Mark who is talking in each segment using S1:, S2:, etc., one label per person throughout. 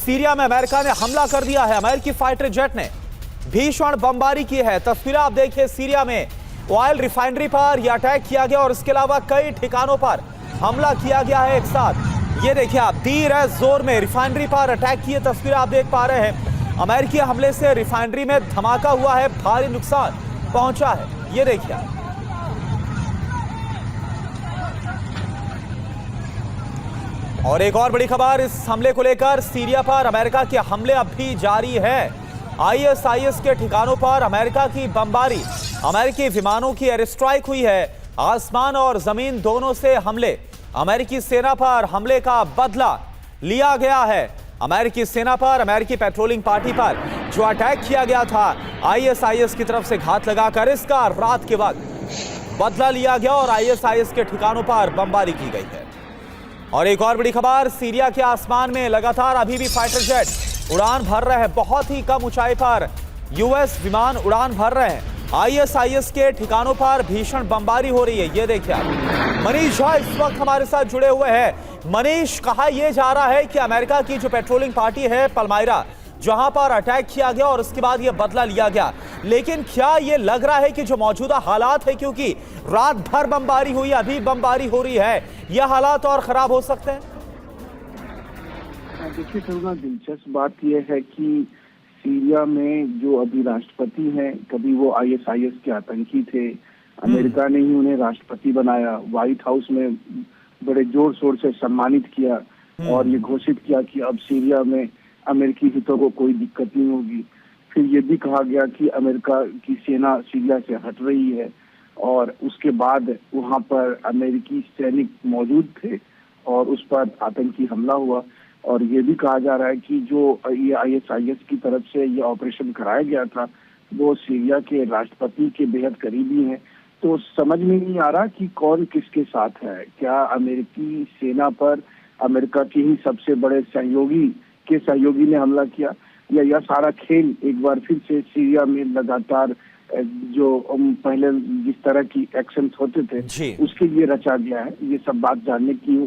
S1: Syria में America ने हमला कर दिया है। अमेरिकी फाइटर जेट ने भीषण बमबारी की है। तस्वीरें आप देखिए, सीरिया में ऑयल रिफाइनरी पर यह अटैक किया गया और इसके अलावा कई ठिकानों पर हमला किया गया है एक साथ। ये देखिए आप, तीर है जोर में रिफाइनरी पर अटैक किए तस्वीरें आप देख पा रहे हैं। अमेरिकी हमले से रिफाइनरी में धमाका हुआ है, भारी नुकसान पहुंचा है। ये देखिए आप। और एक और बड़ी खबर इस हमले को लेकर, सीरिया पर अमेरिका के हमले अब भी जारी है। आईएसआईएस के ठिकानों पर अमेरिका की बमबारी, अमेरिकी विमानों की एयर स्ट्राइक हुई है। आसमान और जमीन दोनों से हमले, अमेरिकी सेना पर हमले का बदला लिया गया है। अमेरिकी सेना पर, अमेरिकी पेट्रोलिंग पार्टी पर जो अटैक किया गया था आईएसआईएस की तरफ से घात लगाकर, इसका रात के वक्त बदला लिया गया और आईएसआईएस के ठिकानों पर बमबारी की गई है। और एक और बड़ी खबर, सीरिया के आसमान में लगातार अभी भी फाइटर जेट उड़ान भर रहे हैं। बहुत ही कम ऊंचाई पर यूएस विमान उड़ान भर रहे हैं। आईएसआईएस के ठिकानों पर भीषण बमबारी हो रही है। ये देखिए आप, मनीष झा इस वक्त हमारे साथ जुड़े हुए हैं। मनीष, कहा यह जा रहा है कि अमेरिका की जो पेट्रोलिंग पार्टी है पलमायरा, जहां पर अटैक किया गया और उसके बाद यह बदला लिया गया, लेकिन क्या यह लग रहा है कि जो मौजूदा हालात है, क्योंकि रात भर बमबारी हुई, अभी बमबारी हो रही है, यह हालात और खराब हो सकते हैं?
S2: देखिए, थोड़ा दिलचस्प बात यह है कि सीरिया में जो अभी राष्ट्रपति हैं, कभी वो आईएसआईएस के आतंकी थे, अमेरिका ने ही उन्हें राष्ट्रपति बनाया, व्हाइट हाउस में बड़े जोर शोर से सम्मानित किया और ये घोषित किया कि अब सीरिया में अमेरिकी हितों को कोई दिक्कत नहीं होगी। फिर ये भी कहा गया कि अमेरिका की सेना सीरिया से हट रही है और उसके बाद वहां पर अमेरिकी सैनिक मौजूद थे और उस पर आतंकी हमला हुआ। और ये भी कहा जा रहा है कि जो ये आईएसआईएस की तरफ से ये ऑपरेशन कराया गया था वो सीरिया के राष्ट्रपति के बेहद करीबी हैं। तो समझ में नहीं आ रहा कि कौन किसके साथ है। क्या अमेरिकी सेना पर अमेरिका के ही सबसे बड़े सहयोगी ने हमला किया, या यह सारा खेल एक बार फिर से सीरिया में लगातार जो पहले जिस तरह की एक्शन होते थे उसके लिए रचा गया है। ये सब बात जानने की,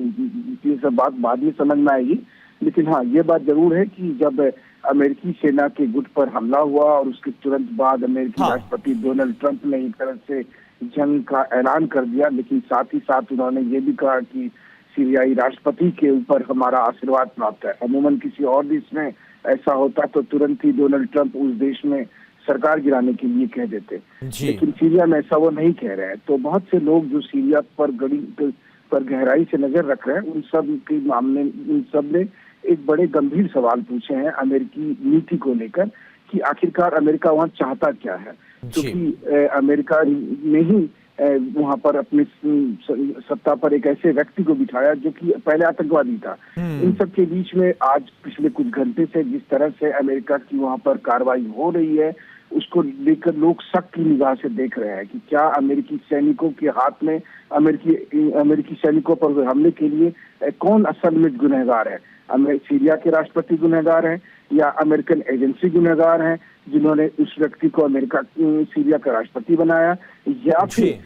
S2: ये सब बात बाद में समझ में आएगी। लेकिन हाँ, ये बात जरूर है कि जब अमेरिकी सेना के गुट पर हमला हुआ और उसके तुरंत बाद अमेरिकी राष्ट्रपति डोनाल्ड ट्रंप ने एक तरह से जंग का ऐलान कर दिया, लेकिन साथ ही साथ उन्होंने ये भी कहा कि सीरियाई राष्ट्रपति के ऊपर हमारा आशीर्वाद प्राप्त है। अमूमन किसी और देश में ऐसा होता तो तुरंत ही डोनाल्ड ट्रंप उस देश में सरकार गिराने के लिए कह देते, लेकिन सीरिया में ऐसा वो नहीं कह रहे हैं। तो बहुत से लोग जो सीरिया पर गहराई से नजर रख रहे हैं, उन सब के मामले, उन सब ने एक बड़े गंभीर सवाल पूछे हैं अमेरिकी नीति को लेकर कि आखिरकार अमेरिका वहाँ चाहता क्या है। क्योंकि अमेरिका ने ही वहां पर अपनी सत्ता पर एक ऐसे व्यक्ति को बिठाया जो कि पहले आतंकवादी था। इन सब के बीच में आज पिछले कुछ घंटे से जिस तरह से अमेरिका की वहां पर कार्रवाई हो रही है, उसको लेकर लोग शक की निगाह से देख रहे हैं कि क्या अमेरिकी सैनिकों के हाथ में, अमेरिकी सैनिकों पर हमले के लिए कौन असल में गुनहगार है? सीरिया के राष्ट्रपति गुनहगार हैं या अमेरिकन एजेंसी गुनहगार हैं जिन्होंने उस व्यक्ति को सीरिया का राष्ट्रपति बनाया, या फिर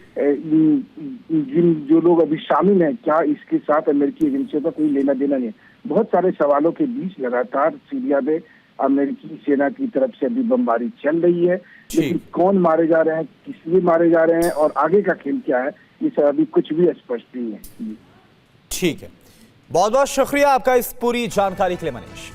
S2: जो लोग अभी शामिल हैं, क्या इसके साथ अमेरिकी एजेंसियों का कोई लेना देना नहीं? बहुत सारे सवालों के बीच लगातार सीरिया में अमेरिकी सेना की तरफ से अभी बमबारी चल रही है, लेकिन कौन मारे जा रहे हैं, किस लिए मारे जा रहे हैं और आगे का खेल क्या है, ये सब अभी कुछ भी स्पष्ट नहीं है।
S1: ठीक है, बहुत बहुत शुक्रिया आपका इस पूरी जानकारी के लिए मनीष।